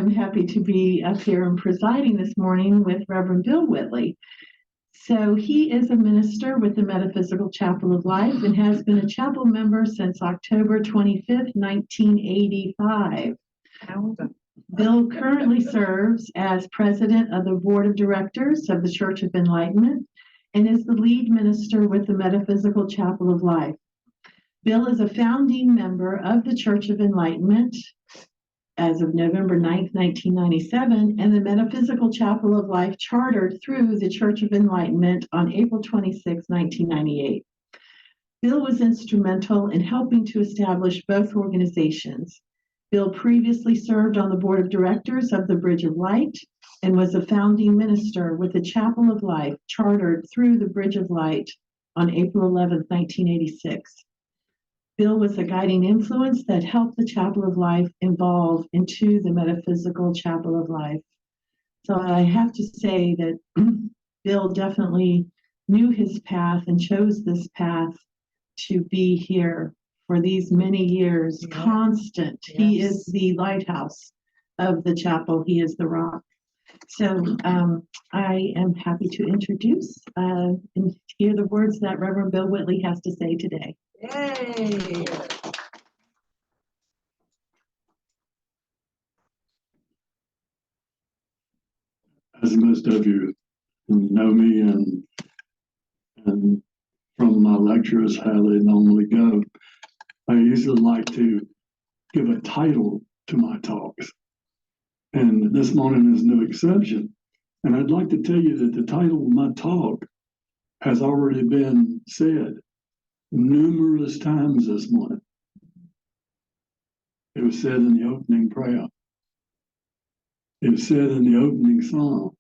am happy to be up here and presiding this morning with Reverend Bill Whitley. So he is a minister with the Metaphysical Chapel of Life and has been a chapel member since October 25th, 1985. Bill currently serves as president of the board of directors of the Church of Enlightenment and is the lead minister with the Metaphysical Chapel of Life. Bill is a founding member of the Church of Enlightenment as of November 9th, 1997, and the Metaphysical Chapel of Life chartered through the Church of Enlightenment on April 26, 1998. Bill was instrumental in helping to establish both organizations. Bill previously served on the board of directors of the Bridge of Light and was a founding minister with the Chapel of Life chartered through the Bridge of Light on April 11, 1986. Bill was a guiding influence that helped the Chapel of Life evolve into the Metaphysical Chapel of Life. So I have to say that Bill definitely knew his path and chose this path to be here for these many years, constant. Yes. He is the lighthouse of the chapel. He is the rock. So I am happy to introduce and hear the words that Reverend Bill Whitley has to say today. Yay! As most of you know me and from my lectures, how they normally go, I usually like to give a title to my talks. And this morning is no exception. And I'd like to tell you that the title of my talk has already been said numerous times this morning. It was said in the opening prayer. It was said in the opening psalm.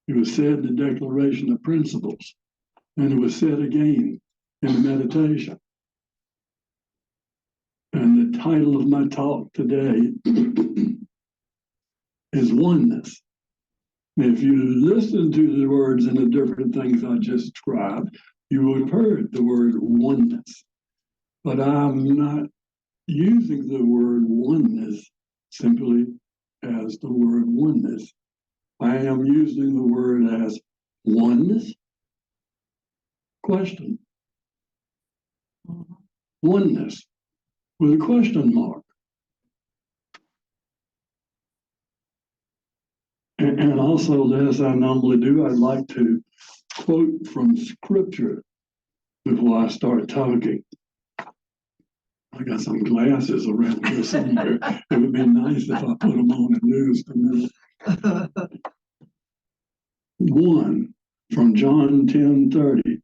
It was said in the declaration of principles. And it was said again in the meditation. And the title of my talk today is Oneness. If you listen to the words and the different things I just described, you would have heard the word oneness. But I'm not using the word oneness simply as the word oneness. I am using the word as oneness? Question. Oneness with a question mark. And also, as I normally do, I'd like to quote from scripture before I start talking. I got some glasses around here somewhere. It would be nice if I put them on and lose them. One, from John 10:30.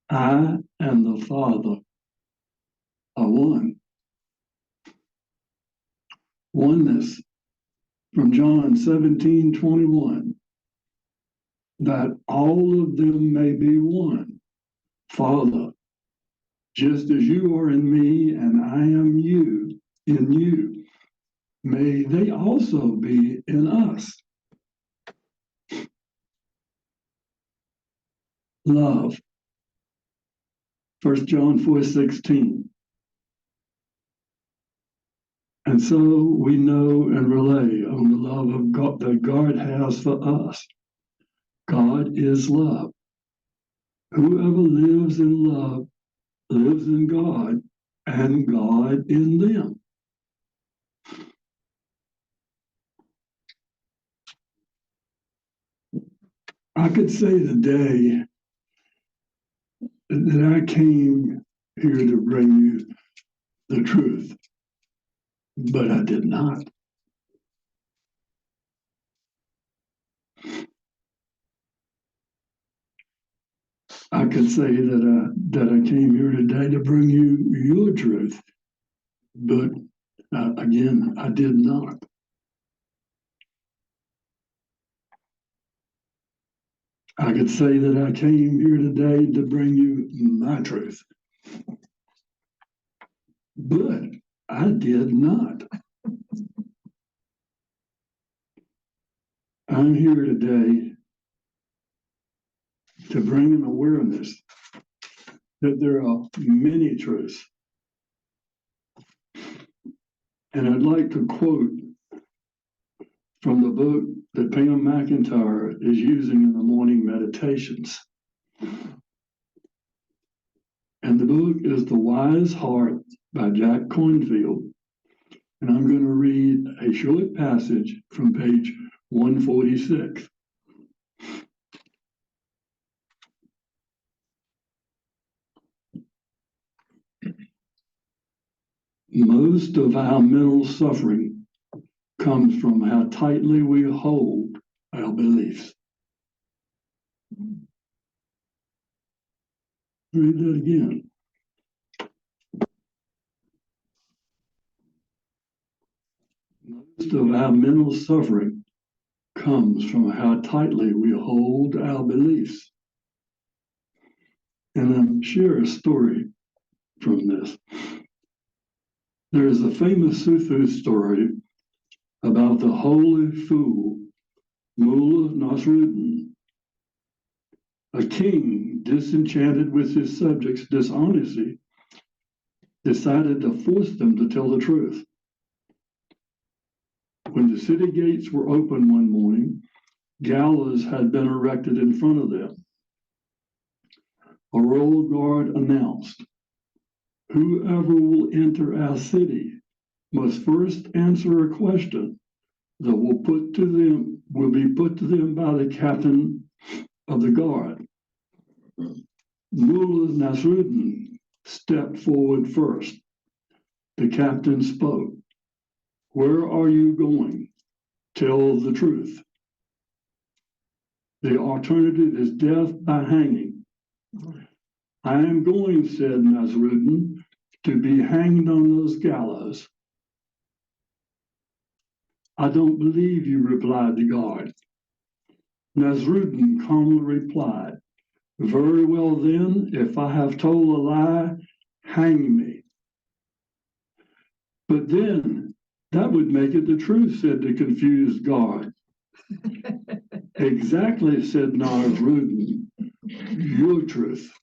I and the Father are one. Oneness, from John 17:21. That all of them may be one. Father, just as you are in me and I am you in you, may they also be in us. Love. 1 John 4:16. And so we know and rely on the love of God that God has for us. God is love. Whoever lives in love lives in God and God in them. I could say today that I came here to bring you the truth, but I did not. I could say that I came here today to bring you your truth, but again, I did not. I could say that I came here today to bring you my truth, but I did not. I'm here today to bring an awareness that there are many truths. And I'd like to quote from the book that Pam McIntyre is using in the morning meditations. And the book is The Wise Heart by Jack Cornfield. And I'm going to read a short passage from page 146. Most of our mental suffering comes from how tightly we hold our beliefs. Read that again. Most of our mental suffering comes from how tightly we hold our beliefs. And I'll share a story from this. There is a famous Sufi story about the holy fool, Mullah Nasruddin. A king, disenchanted with his subjects' dishonesty, decided to force them to tell the truth. When the city gates were opened one morning, gallows had been erected in front of them. A royal guard announced, "Whoever will enter our city must first answer a question that will be put to them by the captain of the guard." Mullah Nasruddin stepped forward first. The captain spoke. "Where are you going? Tell the truth." "The alternative is death by hanging." "I am going," said Nasruddin, "to be hanged on those gallows." "I don't believe you," replied the guard. Nasruddin calmly replied, "Very well then, if I have told a lie, hang me." "But then that would make it the truth," said the confused guard. "Exactly," said Nasruddin, "your truth."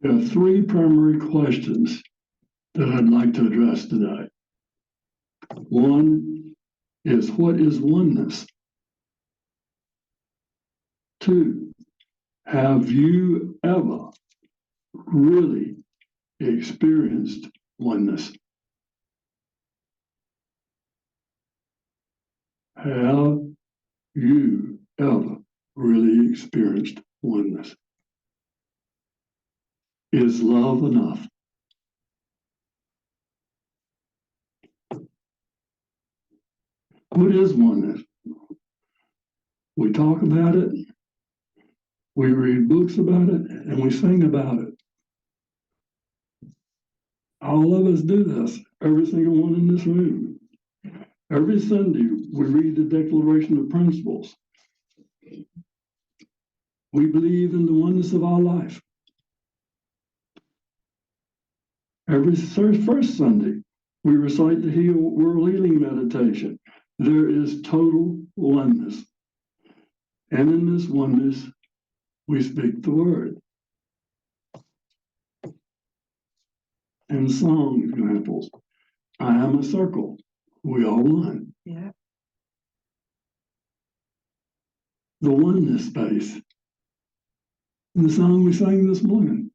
There are three primary questions that I'd like to address today. One is, what is oneness? Two, have you ever really experienced oneness? Have you ever really experienced oneness? Is love enough? What is oneness? We talk about it, we read books about it, and we sing about it. All of us do this, every single one in this room. Every Sunday, we read the Declaration of Principles. We believe in the oneness of our life. Every first Sunday, we recite the World Healing Meditation. There is total oneness. And in this oneness, we speak the word. And song examples. I am a circle. We are one. Yeah. The oneness space. In the song we sang this morning.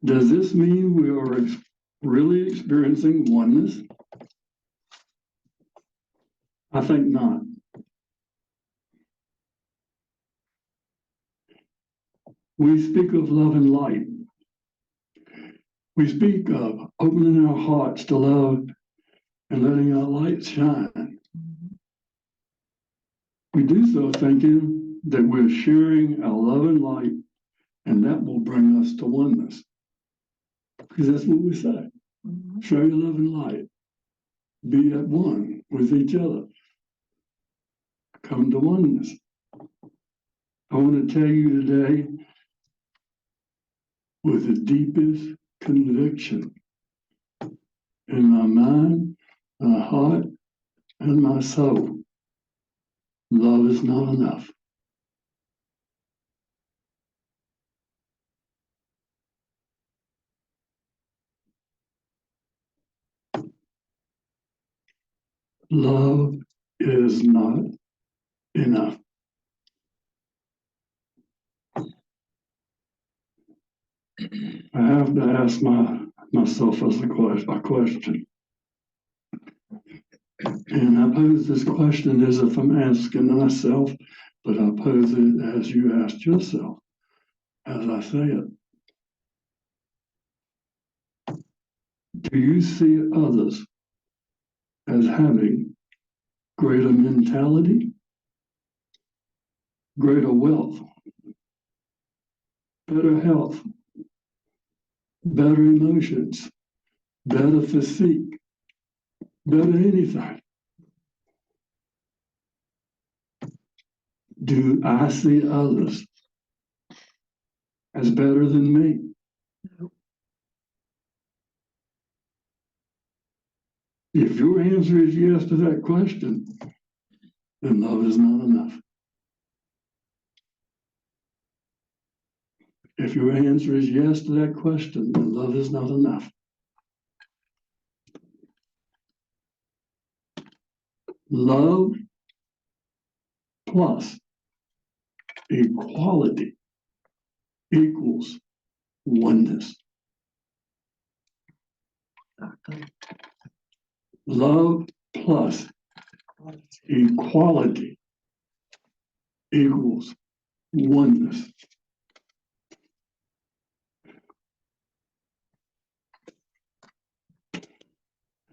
Does this mean we are really experiencing oneness? I think not. We speak of love and light. We speak of opening our hearts to love and letting our light shine. We do so thinking that we're sharing our love and light, and that will bring us to oneness. Because that's what we say. Share your love and light. Be at one with each other. Come to oneness. I want to tell you today, with the deepest conviction in my mind, my heart, and my soul. Love is not enough. Love is not enough. I have to ask myself as a question. And I pose this question as if I'm asking myself, but I pose it as you asked yourself, as I say it. Do you see others as having greater mentality, greater wealth, better health, better emotions, better physique, better anything? Do I see others as better than me? No. If your answer is yes to that question, then love is not enough. If your answer is yes to that question, then love is not enough. Love plus equality equals oneness. Exactly. Love plus equality equals oneness.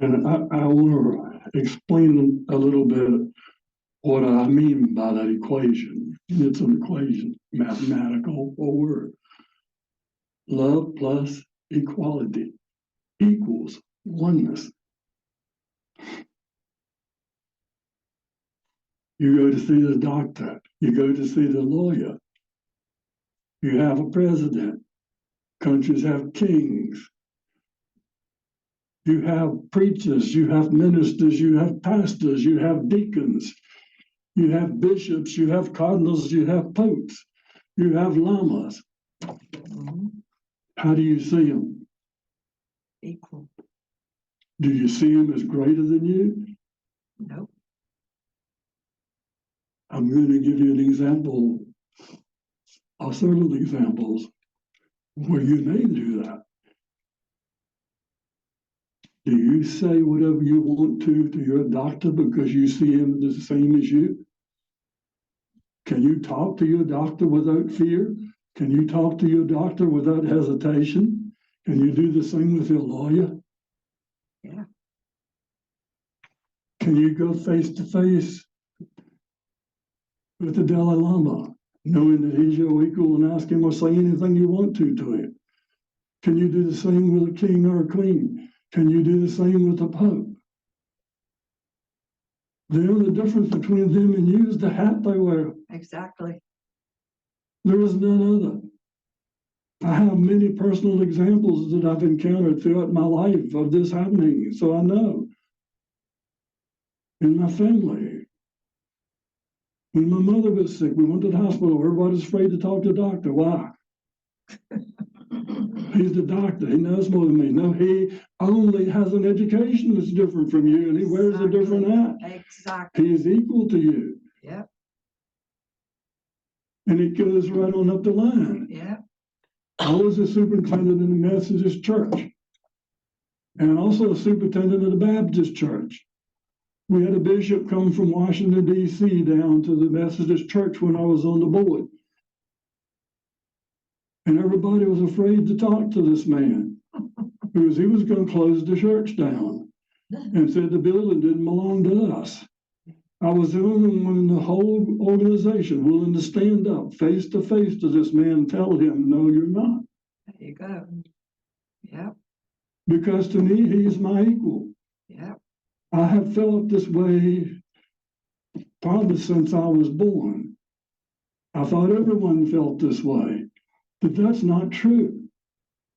And I want to explain a little bit what I mean by that equation. It's an equation, mathematical word. Love plus equality equals oneness. You go to see the doctor, you go to see the lawyer, you have a president, countries have kings, you have preachers, you have ministers, you have pastors, you have deacons, you have bishops, you have cardinals, you have popes, you have lamas. Mm-hmm. How do you see them? Equal. Do you see them as greater than you? No. I'm going to give you an example, or several examples, where you may do that. Do you say whatever you want to your doctor because you see him the same as you? Can you talk to your doctor without fear? Can you talk to your doctor without hesitation? Can you do the same with your lawyer? Yeah. Can you go face to face with the Dalai Lama, knowing that he's your equal, and ask him or say anything you want to him? Can you do the same with a king or a queen? Can you do the same with the Pope? The only difference between them and you is the hat they wear. Exactly. There is none other. I have many personal examples that I've encountered throughout my life of this happening, so I know. In my family, when my mother was sick, we went to the hospital. Everybody's afraid to talk to the doctor. Why? He's the doctor. He knows more than me. No, he only has an education that's different from you, and he wears a different hat. Exactly. He is equal to you. Yeah. And it goes right on up the line. Yeah. I was a superintendent in the Methodist Church, and also a superintendent of the Baptist Church. We had a bishop come from Washington, D.C. down to the Methodist Church when I was on the board. And everybody was afraid to talk to this man because he was going to close the church down and said the building didn't belong to us. I was the only one in the whole organization willing to stand up face to face to this man and tell him, no, you're not. There you go. Yeah. Because to me, he's my equal. Yeah. I have felt this way probably since I was born. I thought everyone felt this way, but that's not true.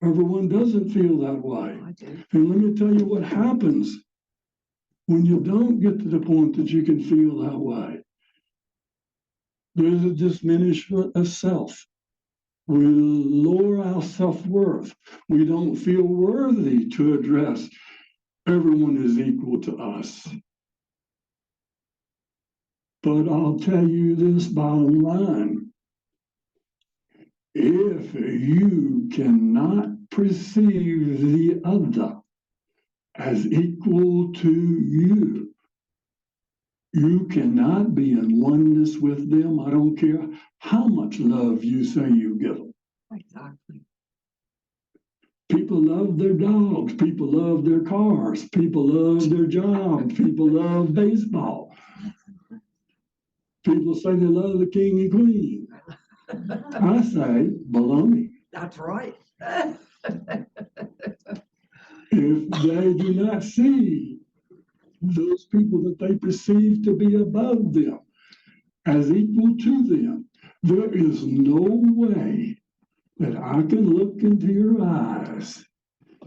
Everyone doesn't feel that way. I do. And let me tell you what happens when you don't get to the point that you can feel that way. There's a diminishment of self. We lower our self-worth. We don't feel worthy to address everyone is equal to us. But I'll tell you this bottom line. If you cannot perceive the other as equal to you, you cannot be in oneness with them. I don't care how much love you say you give them. Exactly. People love their dogs. People love their cars. People love their jobs. People love baseball. People say they love the king and queen. I say baloney. That's right. If they do not see those people that they perceive to be above them as equal to them, there is no way that I can look into your eyes,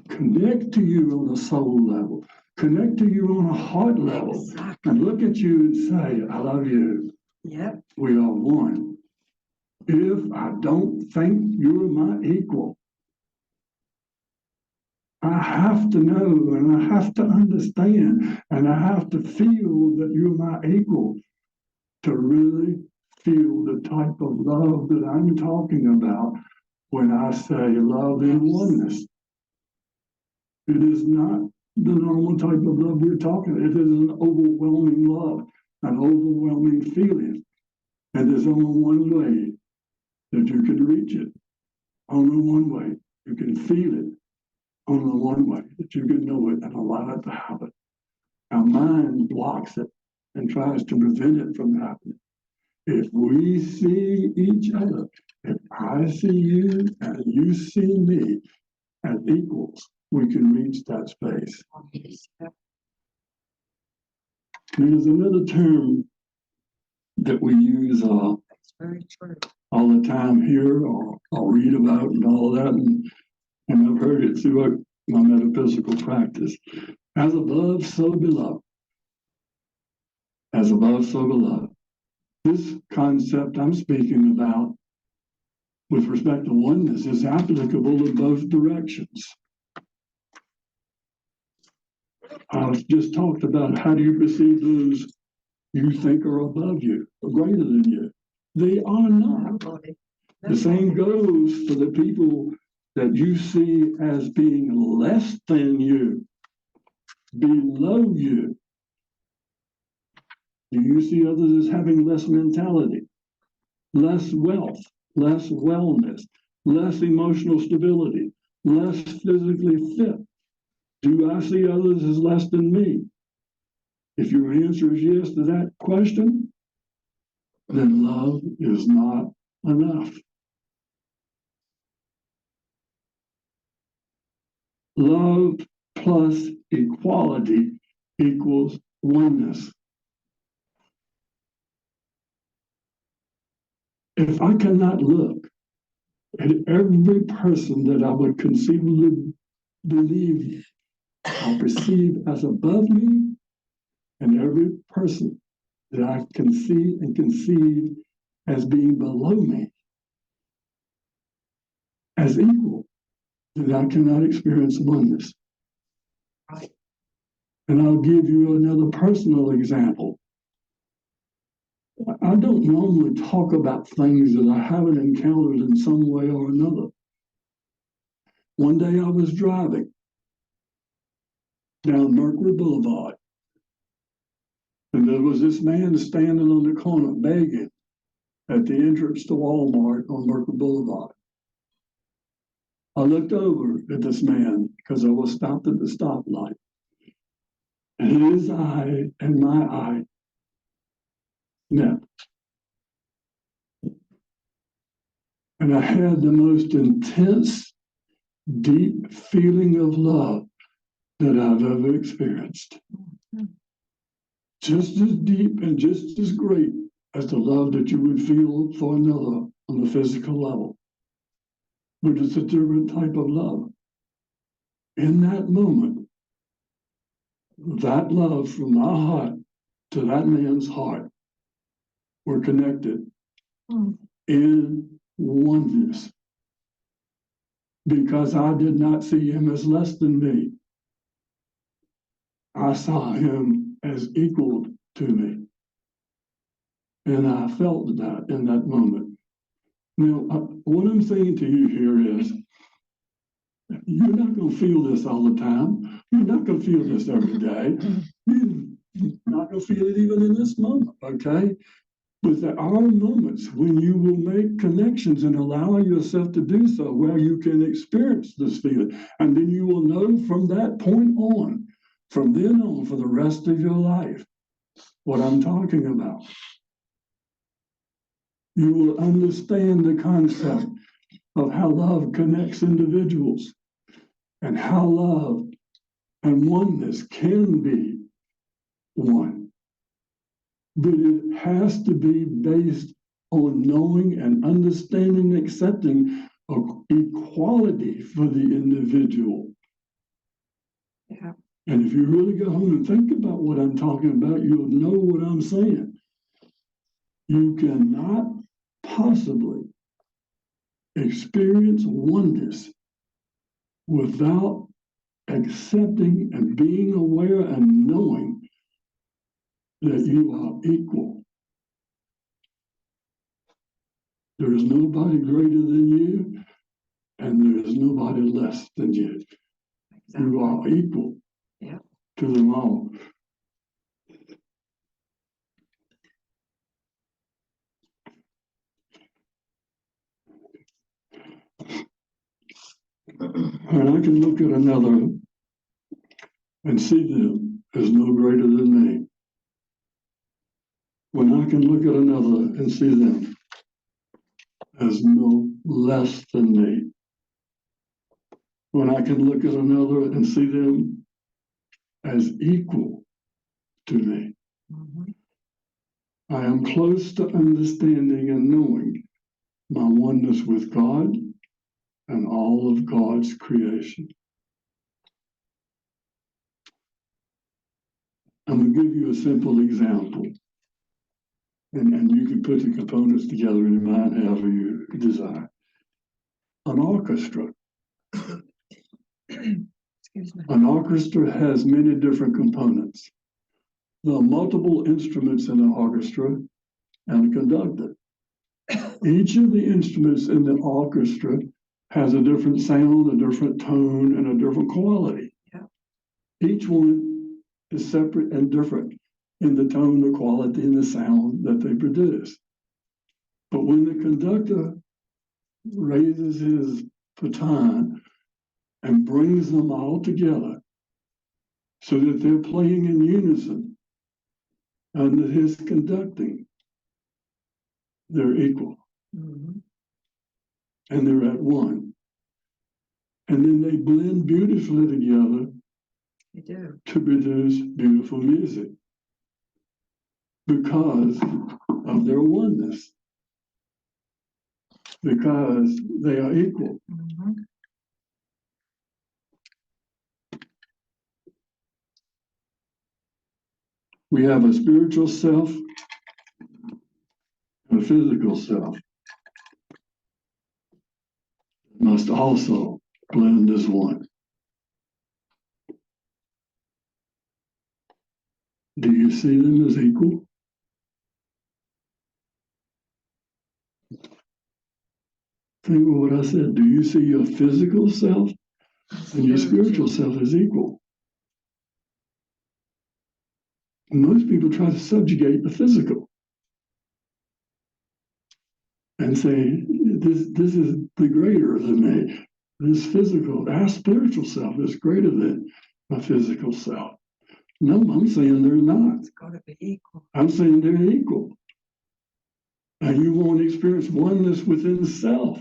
connect to you on a soul level, connect to you on a heart level, Exactly. and look at you and say, I love you. Yep. We are one. If I don't think you're my equal, I have to know and I have to understand and I have to feel that you're my equal to really feel the type of love that I'm talking about when I say love in oneness. It is not the normal type of love we're talking about. It is an overwhelming love, an overwhelming feeling. And there's only one way that you can reach it. Only one way. You can feel it. Only one way that you can know it and allow it to happen. Our mind blocks it and tries to prevent it from happening. If we see each other, if I see you and you see me as equals, we can reach that space. There's another term that we use That's very true. all the time here, or I'll read about and all that, and I've heard it throughout my metaphysical practice. As above, so below. As above, so below. This concept I'm speaking about with respect to oneness is applicable in both directions. I just talked about how do you perceive those you think are above you, or greater than you. They are not. The same goes for the people that you see as being less than you, below you. Do you see others as having less mentality, less wealth, less wellness, less emotional stability, less physically fit? Do I see others as less than me? If your answer is yes to that question, then love is not enough. Love plus equality equals oneness. If I cannot look at every person that I would conceivably believe or perceive as above me, and every person that I can see and conceive as being below me, as equal, then I cannot experience oneness. Right. And I'll give you another personal example. I don't normally talk about things that I haven't encountered in some way or another. One day I was driving down Mercury Boulevard, and there was this man standing on the corner begging at the entrance to Walmart on Mercury Boulevard. I looked over at this man because I was stopped at the stoplight, and his eye and my eye met. And I had the most intense, deep feeling of love that I've ever experienced. Just as deep and just as great as the love that you would feel for another on the physical level. but it's a different type of love. In that moment, that love from my heart to that man's heart were connected in oneness, because I did not see him as less than me. I saw him as equal to me. And I felt that in that moment. Now, what I'm saying to you here is, you're not going to feel this all the time. You're not going to feel this every day. You're not going to feel it even in this moment, okay? But there are moments when you will make connections and allow yourself to do so, where you can experience this feeling. And then you will know from that point on, from then on, for the rest of your life, what I'm talking about. You will understand the concept of how love connects individuals and how love and oneness can be one. But it has to be based on knowing and understanding and accepting of equality for the individual. Yeah. And if you really go home and think about what I'm talking about, you'll know what I'm saying. You cannot possibly experience oneness without accepting and being aware and knowing that you are equal. There is nobody greater than you, and there is nobody less than you. Exactly. You are equal to them all. And I can look at another and see them as no greater than me. When I can look at another and see them as no less than me. When I can look at another and see them as equal to me. I am close to understanding and knowing my oneness with God and all of God's creation. I'm going to give you a simple example. And you can put the components together in your mind however you desire. An orchestra. Excuse me. An orchestra has many different components. There are multiple instruments in the orchestra and a conductor. Each of the instruments in the orchestra has a different sound, a different tone, and a different quality. Yeah. Each one is separate and different in the tone, the quality, and the sound that they produce. But when the conductor raises his baton and brings them all together so that they're playing in unison under his conducting, they're equal. And they're at one. And then they blend beautifully together to produce beautiful music because of their oneness, because they are equal. We have a spiritual self and a physical self. Must also blend as one. Do you see them as equal? Think of what I said. Do you see your physical self and your spiritual self as equal? Most people try to subjugate the physical and say, this is the greater than me. This physical, our spiritual self is greater than my physical self. No, I'm saying they're not. It's got to be equal. I'm saying they're equal. And you won't experience oneness within self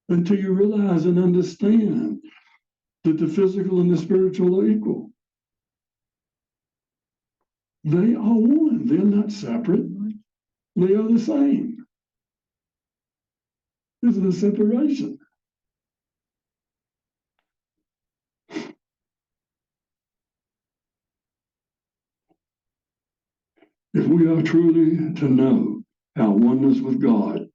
until you realize and understand that the physical and the spiritual are equal. They are one. They're not separate. They are the same. There's no separation. If we are truly to know our oneness with God,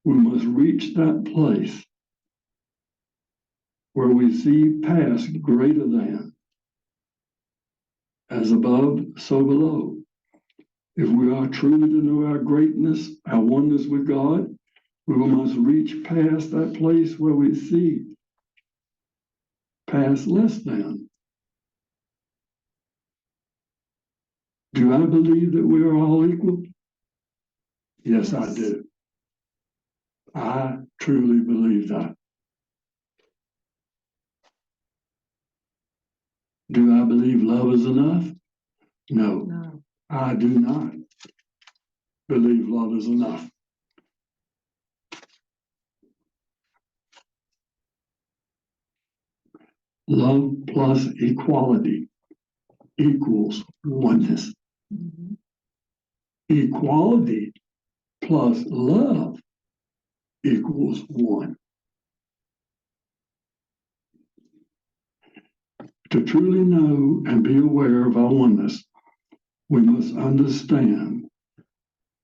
we must reach that place where we see past greater than, as above, so below. If we are truly to know our greatness, our oneness with God, we must reach past that place where we see past less than. Do I believe that we are all equal? Yes, I do. I truly believe that. Do I believe love is enough? No, No. I do not believe love is enough. Love plus equality equals oneness. Mhm. Equality plus love equals one. To truly know and be aware of our oneness, we must understand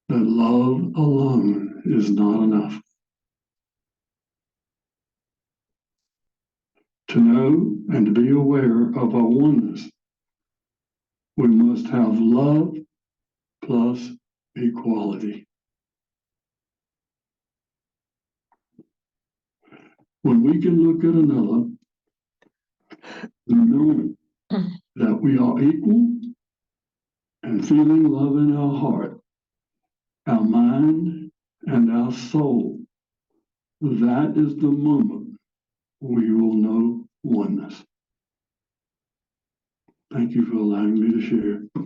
that love alone is not enough. To know and to be aware of our oneness, we must have love plus equality. When we can look at another, knowing that we are equal and feeling love in our heart, our mind, and our soul, that is the moment we will know oneness. Thank you for allowing me to share.